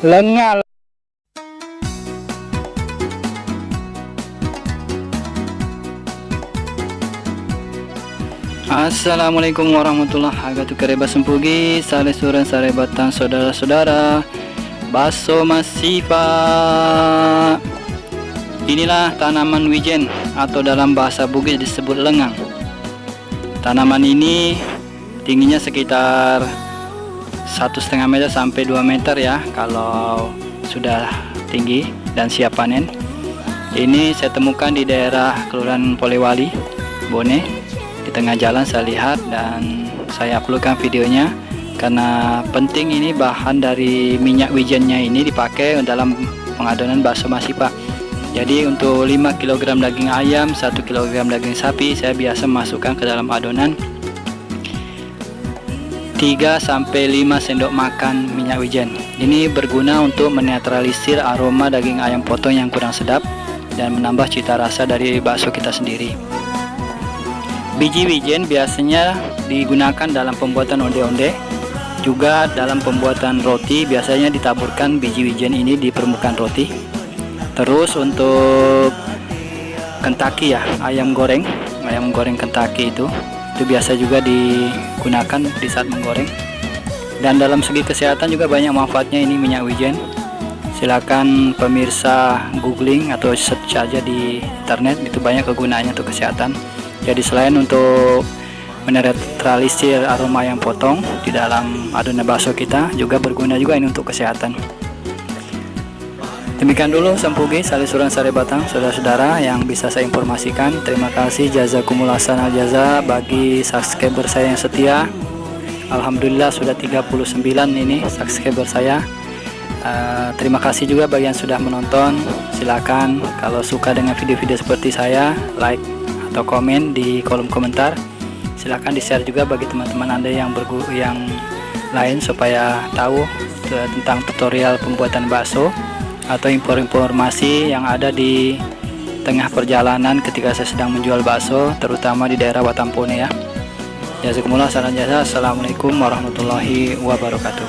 Lengah. Assalamualaikum warahmatullahi wabarakatuh. Kereba sempugi, sare suran, sare batang, saudara-saudara. Baso masifa. Inilah tanaman wijen atau dalam bahasa Bugis disebut lengang. Tanaman ini tingginya sekitar 1,5 meter sampai 2 meter ya kalau sudah tinggi dan siap panen. Ini saya temukan di daerah Kelurahan Polewali, Bone. Di tengah jalan saya lihat dan saya uploadkan videonya karena penting. Ini bahan dari minyak wijennya ini dipakai dalam pengadonan bakso masifa. Jadi untuk 5 kg daging ayam, 1 kg daging sapi, saya biasa masukkan ke dalam adonan 3-5 sendok makan minyak wijen. Ini berguna untuk menetralisir aroma daging ayam potong yang kurang sedap dan menambah cita rasa dari bakso kita sendiri. Biji wijen biasanya digunakan dalam pembuatan onde-onde, juga dalam pembuatan roti. Biasanya ditaburkan biji wijen ini di permukaan roti. Terus untuk Kentucky ya, ayam goreng Kentucky itu biasa juga digunakan di saat menggoreng. Dan dalam segi kesehatan juga banyak manfaatnya ini minyak wijen. Silakan pemirsa googling atau search aja di internet, itu banyak kegunaannya untuk kesehatan. Jadi selain untuk menetralisir aroma ayam potong di dalam adonan bakso kita, juga berguna juga ini untuk kesehatan. Demikian dulu sempugi salisuran sare batang, saudara-saudara yang bisa saya informasikan. Terima kasih, jazakumullah sanal jaza bagi subscriber saya yang setia. Alhamdulillah sudah 39 ini subscriber saya. Terima kasih juga bagi yang sudah menonton. Silakan kalau suka dengan video-video seperti saya, like atau komen di kolom komentar. Silakan di-share juga bagi teman-teman Anda yang lain supaya tahu tentang tutorial pembuatan bakso atau informasi yang ada di tengah perjalanan ketika saya sedang menjual bakso, terutama di daerah Watampone ya. Jazakumullah khairan jasa. Assalamualaikum warahmatullahi wabarakatuh.